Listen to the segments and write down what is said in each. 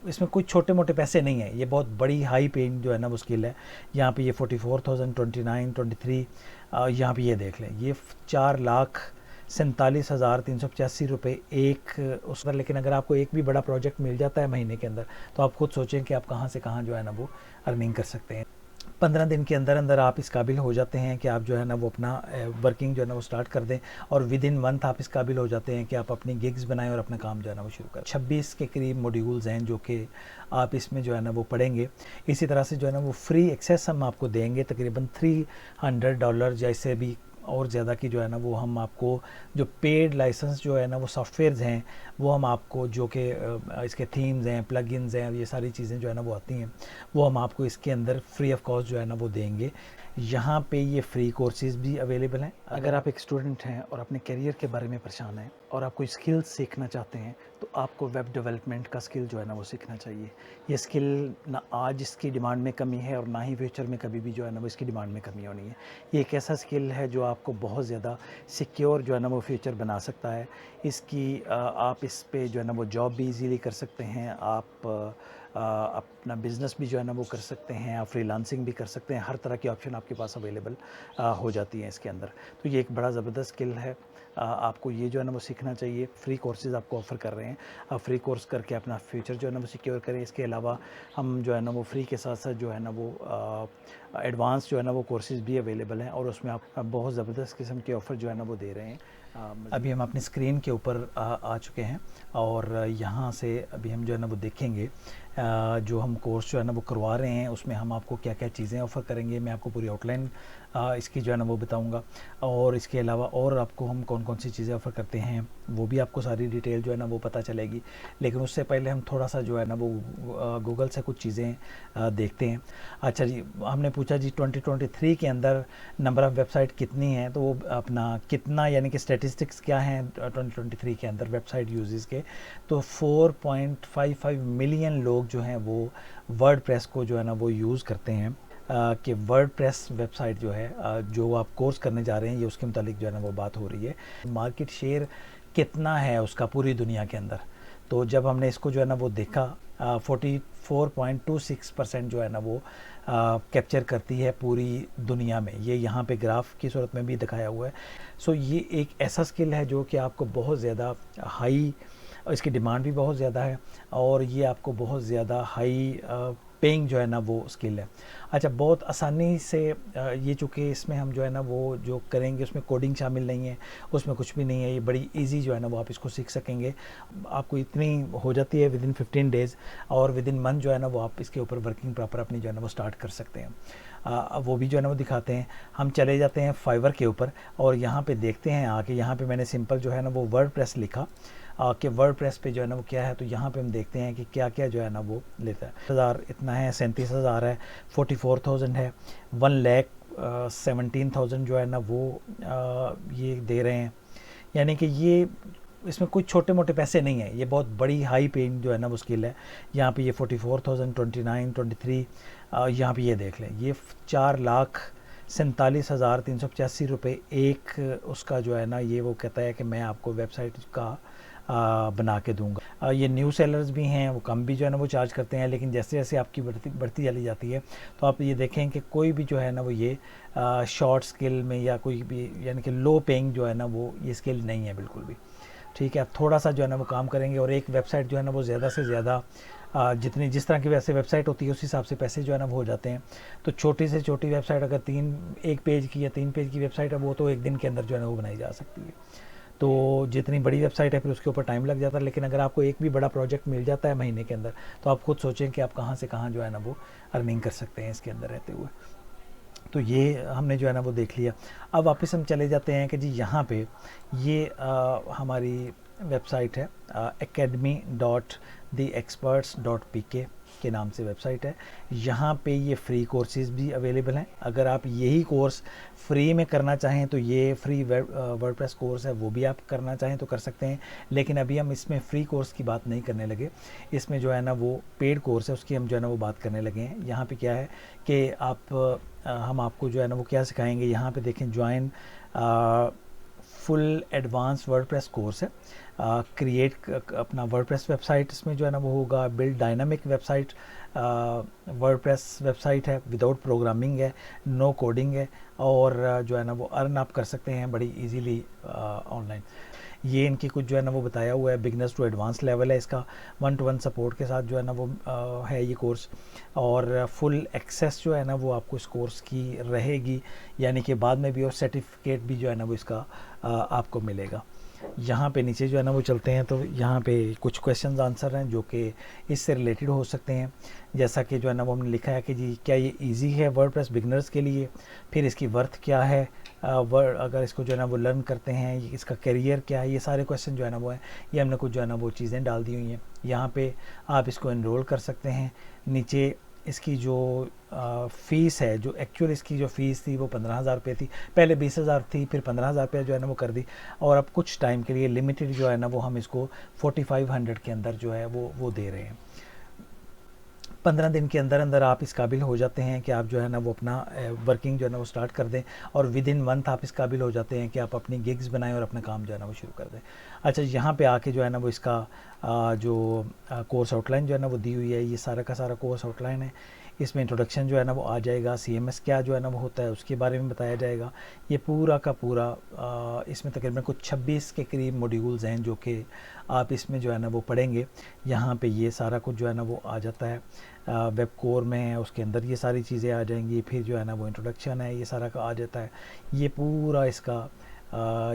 इसमें कुछ छोटे मोटे पैसे नहीं है, ये बहुत बड़ी हाई पेइंग जो है ना वो स्किल है। यहाँ पे ये 44,000, 29, 23, यहाँ पे ये देख लें, ये 4,47,385 रुपये एक उस पर। लेकिन अगर आपको एक भी बड़ा प्रोजेक्ट मिल जाता है महीने के अंदर, तो आप खुद सोचें कि आप कहाँ से कहाँ जो है ना वो अर्निंग कर सकते हैं। 15 दिन के अंदर अंदर आप इस काबिल हो जाते हैं कि आप जो है ना वो अपना वर्किंग जो है ना वो स्टार्ट कर दें, और विद इन मंथ आप इस काबिल हो जाते हैं कि आप अपनी गिग्स बनाएं और अपना काम जो है ना वो शुरू करें। 26 के करीब मॉड्यूल्स हैं जो कि आप इसमें जो है ना वो पढ़ेंगे। इसी तरह से जो है ना वो फ्री एक्सेस हम आपको देंगे, तकरीबन $300 जैसे भी और ज़्यादा की जो है ना वो हम आपको जो पेड लाइसेंस जो है ना वो सॉफ्टवेयर्स हैं वो हम आपको, जो कि इसके थीम्स हैं, प्लगइन्स हैं, ये सारी चीज़ें जो है ना वो आती हैं, वो हम आपको इसके अंदर फ्री ऑफ कॉस्ट जो है ना वो देंगे। यहाँ पे ये फ्री कोर्सेज भी अवेलेबल हैं। अगर आप एक स्टूडेंट हैं और अपने करियर के बारे में परेशान हैं और आप कोई स्किल सीखना चाहते हैं, तो आपको वेब डेवलपमेंट का स्किल जो है ना वो सीखना चाहिए। ये स्किल ना आज इसकी डिमांड में कमी है और ना ही फ्यूचर में कभी भी जो है ना वो इसकी डिमांड में कमी होनी है। ये एक ऐसा स्किल है जो आपको बहुत ज़्यादा सिक्योर जो है ना वो फ्यूचर बना सकता है। इसकी आप इस पे जो है ना वो जॉब भी इजीली कर सकते हैं, आप अपना बिज़नेस भी जो है ना वो कर सकते हैं, आप फ्रीलांसिंग भी कर सकते हैं। हर तरह की ऑप्शन आपके पास अवेलेबल हो जाती हैं इसके अंदर। तो ये एक बड़ा ज़बरदस्त स्किल है। आपको ये जो है ना वो सीखना चाहिए। फ्री कोर्सेज़ आपको ऑफ़र कर रहे हैं, आप फ्री कोर्स करके अपना फ्यूचर जो है ना वो सिक्योर करें। इसके अलावा हम जो है ना वो फ्री के साथ साथ जो है ना वो एडवांस जो है ना वो कोर्सेज़ भी अवेलेबल हैं, और उसमें आप बहुत ज़बरदस्त किस्म के ऑफ़र जो है ना वो दे रहे हैं। अभी हम अपनी स्क्रीन के ऊपर आ चुके हैं, और यहाँ से अभी हम जो है ना वो देखेंगे जो हम कोर्स जो है ना वो करवा रहे हैं, उसमें हम आपको क्या क्या चीज़ें ऑफ़र करेंगे। मैं आपको पूरी आउटलाइन इसकी जो है ना वो बताऊंगा, और इसके अलावा और आपको हम कौन कौन सी चीज़ें ऑफ़र करते हैं वो भी आपको सारी डिटेल जो है ना वो पता चलेगी। लेकिन उससे पहले हम थोड़ा सा जो है ना वो गूगल से कुछ चीज़ें देखते हैं। अच्छा जी, हमने पूछा जी 2023 के अंदर नंबर ऑफ़ वेबसाइट कितनी है, तो वो अपना कितना यानी कि स्टैटिस्टिक्स क्या हैं 2023 के अंदर वेबसाइट यूज़र्स के, तो 4.55 मिलियन लोग जो हैं वो वर्डप्रेस को जो है ना वो यूज़ करते हैं। कि वर्डप्रेस वेबसाइट जो है जो आप कोर्स करने जा रहे हैं, ये उसके मुतालिक जो है ना वो बात हो रही है। मार्केट शेयर कितना है उसका पूरी दुनिया के अंदर, तो जब हमने इसको जो है ना वो देखा 44.26% जो है ना वो कैप्चर करती है पूरी दुनिया में। ये यहाँ पे ग्राफ की सूरत में भी दिखाया हुआ है। सो ये एक ऐसा स्किल है जो कि आपको बहुत ज़्यादा हाई, इसकी डिमांड भी बहुत ज़्यादा है, और ये आपको बहुत ज़्यादा हाई पेइंग जो है ना वो स्किल है। अच्छा, बहुत आसानी से ये चूँकि इसमें हम जो है ना वो जो करेंगे उसमें कोडिंग शामिल नहीं है, उसमें कुछ भी नहीं है, ये बड़ी इजी जो है ना वो आप इसको सीख सकेंगे। आपको इतनी हो जाती है विदिन 15 डेज़, और विदिन मंथ जो है ना वो आप इसके ऊपर वर्किंग प्रॉपर अपनी जो है ना वो स्टार्ट कर सकते हैं। वो भी जो है ना वो दिखाते हैं। हम चले जाते हैं फाइवर के ऊपर, और यहाँ पे देखते हैं आके, यहाँ पे मैंने सिंपल जो है ना वो वर्डप्रेस लिखा कि वर्डप्रेस पे जो है ना वो क्या है, तो यहाँ पे हम देखते हैं कि क्या क्या जो है ना वो लेता है। 1000 इतना है, 37,000 है, 44,000 है, 1,17,000 जो है ना वो ये दे रहे हैं। यानी कि ये इसमें कुछ छोटे मोटे पैसे नहीं है, ये बहुत बड़ी हाई पेइंग जो है ना वो स्किल है। यहाँ पे ये 44,000, 29, 23, यहाँ पे ये देख लें, ये 4,47,385 रुपये एक उसका जो है ना ये वो कहता है कि मैं आपको वेबसाइट का बना के दूंगा। ये न्यू सेलर्स भी हैं, वो कम भी जो है ना वो चार्ज करते हैं, लेकिन जैसे जैसे आपकी बढ़ती चली जाती है, तो आप ये देखें कि कोई भी जो है ना वो ये शॉर्ट स्किल में या कोई भी यानी कि लो पेइंग जो है ना वो ये स्किल नहीं है बिल्कुल भी। ठीक है, आप थोड़ा सा जो है ना वो काम करेंगे, और एक वेबसाइट जो है ना वो ज़्यादा से ज़्यादा जितनी जिस तरह की वैसे वेबसाइट होती है उस हिसाब से पैसे जो है ना वो हो जाते हैं। तो छोटी से छोटी वेबसाइट अगर 1 पेज की या 3 पेज की वेबसाइट है, वो तो एक दिन के अंदर जो है ना वो बनाई जा सकती है। तो जितनी बड़ी वेबसाइट है फिर उसके ऊपर टाइम लग जाता है। लेकिन अगर आपको एक भी बड़ा प्रोजेक्ट मिल जाता है महीने के अंदर, तो आप खुद सोचें कि आप कहाँ से कहाँ जो है ना वो अर्निंग कर सकते हैं इसके अंदर रहते हुए। तो ये हमने जो है ना वो देख लिया। अब वापस हम चले जाते हैं कि जी यहाँ पे ये हमारी वेबसाइट है academy.theexperts.pk के नाम से वेबसाइट है। यहाँ पे ये फ्री कोर्सेज़ भी अवेलेबल हैं। अगर आप यही कोर्स फ्री में करना चाहें तो ये फ्री वर्डप्रेस कोर्स है, वो भी आप करना चाहें तो कर सकते हैं। लेकिन अभी हम इसमें फ्री कोर्स की बात नहीं करने लगे, इसमें जो है ना वो पेड कोर्स है उसकी हम जो है ना वो बात करने लगे हैं। यहाँ पे क्या है कि हम आपको जो है ना वो क्या सिखाएंगे, यहाँ पे देखें join full advance WordPress course है। क्रिएट अपना वर्डप्रेस वेबसाइट इसमें जो है ना वो होगा, build dynamic website, WordPress website है, विदाउट प्रोग्रामिंग है, नो कोडिंग है, और जो है ना वो अर्न आप कर सकते हैं बड़ी इजीली ऑनलाइन। ये इनकी कुछ जो है ना वो बताया हुआ है, बिगनर्स टू एडवांस लेवल है इसका, 1-to-1 सपोर्ट के साथ जो है ना वो है ये कोर्स, और फुल एक्सेस जो है ना वो आपको इस कोर्स की रहेगी, यानी कि बाद में भी, और सर्टिफिकेट भी जो है ना वो इसका आपको मिलेगा। यहाँ पे नीचे जो है ना वो चलते हैं, तो यहाँ पे कुछ क्वेश्चंस आंसर हैं जो कि इससे रिलेटेड हो सकते हैं। जैसा कि जो है ना वो हमने लिखा है कि जी क्या ये इजी है वर्डप्रेस बिगनर्स के लिए, फिर इसकी वर्थ क्या है, अगर इसको जो है ना वो लर्न करते हैं, इसका करियर क्या है, ये सारे क्वेश्चन जो है ना वो है, ये हमने कुछ जो है ना वो चीज़ें डाल दी हुई हैं। यहाँ पे आप इसको एनरोल कर सकते हैं। नीचे इसकी जो फ़ीस है, जो एक्चुअल इसकी जो फ़ीस थी वो 15,000 रुपये थी, पहले 20,000 थी, फिर 15,000 रुपये जो है ना वो कर दी, और अब कुछ टाइम के लिए लिमिटेड जो है ना वो हम इसको 4500 के अंदर जो है वो दे रहे हैं। 15 दिन के अंदर अंदर आप इस काबिल हो जाते हैं कि आप जो है ना वो अपना वर्किंग जो है ना वो स्टार्ट कर दें, और विद इन मंथ आप इस काबिल हो जाते हैं कि आप अपनी गिग्स बनाएं और अपना काम जो है ना वो शुरू कर दें। अच्छा, यहाँ पे आके जो है ना वो इसका जो कोर्स आउटलाइन जो है ना वो दी हुई है, ये सारा का सारा कोर्स आउटलाइन है। इसमें इंट्रोडक्शन जो है ना वो आ जाएगा, CMS क्या जो है ना वो होता है उसके बारे में बताया जाएगा। ये पूरा का पूरा इसमें तकरीबन कुछ 26 के करीब मॉड्यूल्स हैं जो कि आप इसमें जो है ना वो पढ़ेंगे। यहाँ पे ये सारा कुछ जो है ना वो आ जाता है, वेब कोर में है, उसके अंदर ये सारी चीज़ें आ जाएंगी, फिर जो है ना वो इंट्रोडक्शन है, ये सारा का आ जाता है। ये पूरा इसका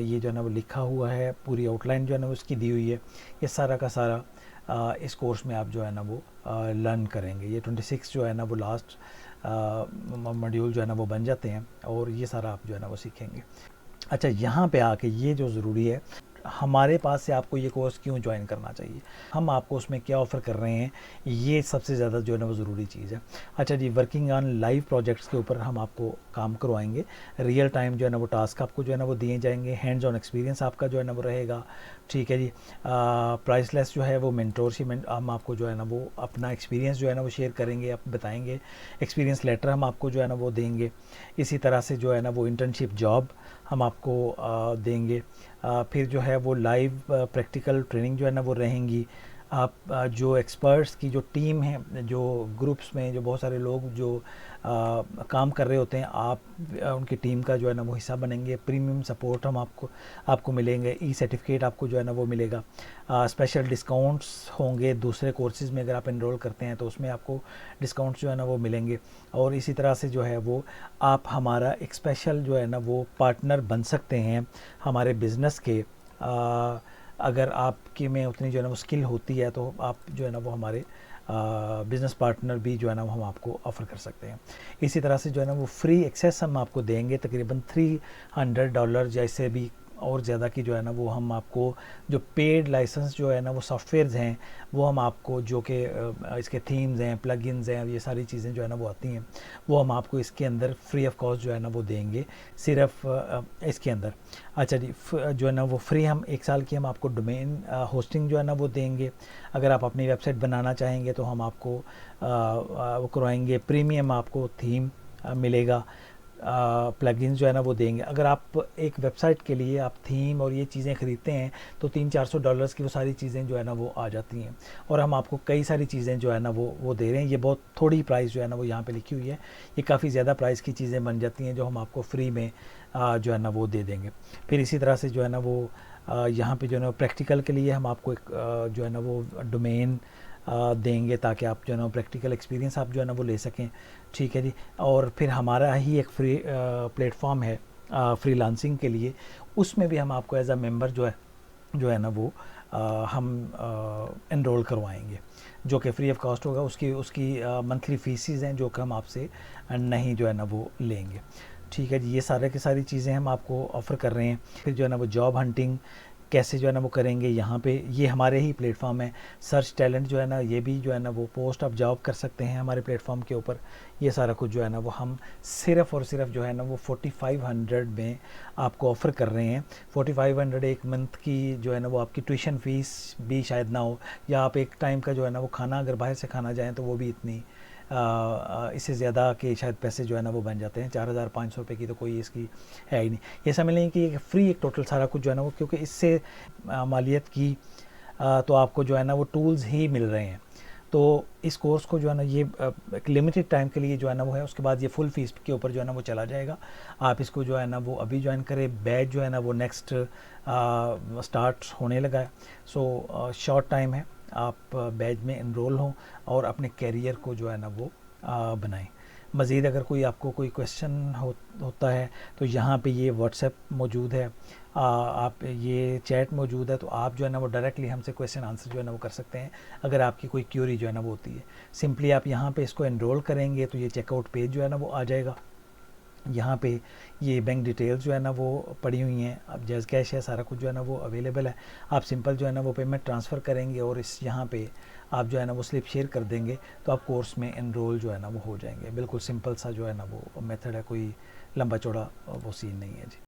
ये जो है ना वो लिखा हुआ है, पूरी आउटलाइन जो है ना उसकी दी हुई है। ये सारा का सारा इस कोर्स में आप जो है ना वो लर्न करेंगे। ये 26 जो है ना वो लास्ट मॉड्यूल जो है ना वो बन जाते हैं, और ये सारा आप जो है ना वो सीखेंगे। अच्छा, यहाँ पे आके ये जो ज़रूरी है, हमारे पास से आपको ये कोर्स क्यों ज्वाइन करना चाहिए, हम आपको उसमें क्या ऑफ़र कर रहे हैं, ये सबसे ज़्यादा जो है ना वो ज़रूरी चीज़ है। अच्छा जी, वर्किंग ऑन लाइव प्रोजेक्ट्स के ऊपर हम आपको काम करवाएंगे, रियल टाइम जो है ना वो टास्क आपको जो है ना वो दिए जाएंगे, हैंड्स ऑन एक्सपीरियंस आपका जो है ना वो रहेगा। ठीक है जी, प्राइसलेस जो है वो मेंटोरशिप, हम आपको जो है ना वो अपना एक्सपीरियंस जो है ना वो शेयर करेंगे, आप बताएंगे, एक्सपीरियंस लेटर हम आपको जो है ना वो देंगे। इसी तरह से जो है ना वो इंटर्नशिप जॉब हम आपको देंगे। फिर जो है वो लाइव प्रैक्टिकल ट्रेनिंग जो है ना वो रहेंगी। आप जो एक्सपर्ट्स की जो टीम है, जो ग्रुप्स में जो बहुत सारे लोग जो काम कर रहे होते हैं, आप उनकी टीम का जो है ना वो हिस्सा बनेंगे। प्रीमियम सपोर्ट हम आपको मिलेंगे, सर्टिफिकेट आपको जो है ना वो मिलेगा। स्पेशल डिस्काउंट्स होंगे दूसरे कोर्सेज में, अगर आप एनरोल करते हैं तो उसमें आपको डिस्काउंट्स जो है ना वो मिलेंगे। और इसी तरह से जो है वो आप हमारा एक स्पेशल जो है ना वो पार्टनर बन सकते हैं हमारे बिज़नेस के। अगर आपके में उतनी जो है ना वो स्किल होती है तो आप जो है ना वो हमारे बिज़नेस पार्टनर भी जो है ना वो हम आपको ऑफ़र कर सकते हैं। इसी तरह से जो है ना वो फ्री एक्सेस हम आपको देंगे, तकरीबन $300 जैसे भी और ज़्यादा की जो है ना वो हम आपको जो पेड लाइसेंस जो है ना वो सॉफ्टवेयर्स हैं वो हम आपको, जो कि इसके थीम्स हैं, प्लगइन्स हैं, ये सारी चीज़ें जो है ना वो आती हैं, वो हम आपको इसके अंदर फ्री ऑफ कॉस्ट जो है ना वो देंगे सिर्फ इसके अंदर। अच्छा जी, जो है ना वो फ्री हम 1 साल की हम आपको डोमेन होस्टिंग जो है ना वो देंगे। अगर आप अपनी वेबसाइट बनाना चाहेंगे तो हम आपको वो करवाएंगे। प्रीमियम आपको थीम मिलेगा, प्लगइन्स जो है ना वो देंगे। अगर आप एक वेबसाइट के लिए आप थीम और ये चीज़ें ख़रीदते हैं तो $300-400 की वो सारी चीज़ें जो है ना वो आ जाती हैं, और हम आपको कई सारी चीज़ें जो है ना वो दे रहे हैं। ये बहुत थोड़ी प्राइस जो है ना वो यहाँ पे लिखी हुई है, ये काफ़ी ज़्यादा प्राइस की चीज़ें बन जाती हैं जो हम आपको फ्री में जो है ना वो दे देंगे। फिर इसी तरह से जो है ना वो यहाँ पे जो है ना प्रैक्टिकल के लिए हम आपको एक जो है ना वो डोमेन देंगे, ताकि आप जो है ना प्रैक्टिकल एक्सपीरियंस आप जो है ना वो ले सकें। ठीक है जी, और फिर हमारा ही एक फ्री प्लेटफॉर्म है फ्रीलांसिंग के लिए, उसमें भी हम आपको एज अ मेंबर जो है ना वो हम एनरोल करवाएंगे, जो कि फ्री ऑफ कॉस्ट होगा। उसकी मंथली फीसिस हैं जो कि हम आपसे नहीं जो है ना वो लेंगे। ठीक है जी, ये सारे की सारी चीज़ें हम आपको ऑफ़र कर रहे हैं। फिर जो है ना वो जॉब हंटिंग कैसे जो है ना वो करेंगे, यहाँ पे ये हमारे ही प्लेटफॉर्म है सर्च टैलेंट जो है ना, ये भी जो है ना वो पोस्ट आप जॉब कर सकते हैं हमारे प्लेटफॉर्म के ऊपर। ये सारा कुछ जो है ना वो हम सिर्फ़ और सिर्फ जो है ना वो 4500 में आपको ऑफ़र कर रहे हैं। 4500 एक मंथ की जो है ना वो आपकी ट्यूशन फ़ीस भी शायद ना हो, या आप एक टाइम का जो है ना वो खाना अगर बाहर से खाना जाएँ तो वो भी इतनी इससे ज़्यादा के शायद पैसे जो है ना वो बन जाते हैं। 4,500 रुपये की तो कोई इसकी है ही नहीं। ये समझ लें कि फ्री एक टोटल सारा कुछ जो है ना वो, क्योंकि इससे मालियत की तो आपको जो है ना वो टूल्स ही मिल रहे हैं। तो इस कोर्स को जो है ना ये एक लिमिटेड टाइम के लिए जो है ना वो है, उसके बाद ये फुल फीस के ऊपर जो है ना वो चला जाएगा। आप इसको जो है ना वो अभी ज्वाइन करें। बैच जो है ना वो नेक्स्ट स्टार्ट होने लगा है। सो शॉर्ट टाइम है, आप बैच में इनरोल हों और अपने कैरियर को जो है ना वो बनाएं। मज़ीद अगर कोई आपको कोई क्वेश्चन होता है तो यहाँ पे ये व्हाट्सएप मौजूद है, आप ये चैट मौजूद है, तो आप जो है ना वो डायरेक्टली हमसे क्वेश्चन आंसर जो है ना वो कर सकते हैं। अगर आपकी कोई क्यूरी जो है ना वो होती है, सिंपली आप यहाँ पे इसको एनरोल करेंगे तो ये चेकआउट पेज जो है ना वो आ जाएगा। यहाँ पे ये बैंक डिटेल्स जो है ना वो पड़ी हुई हैं, अब जैज़ कैश है, सारा कुछ जो है ना वो अवेलेबल है। आप सिंपल जो है ना वो पेमेंट ट्रांसफ़र करेंगे और इस यहाँ पे आप जो है ना वो स्लिप शेयर कर देंगे तो आप कोर्स में एनरोल जो है ना वो हो जाएंगे। बिल्कुल सिंपल सा जो है ना वो मेथड है, कोई लंबा चौड़ा वो सीन नहीं है जी।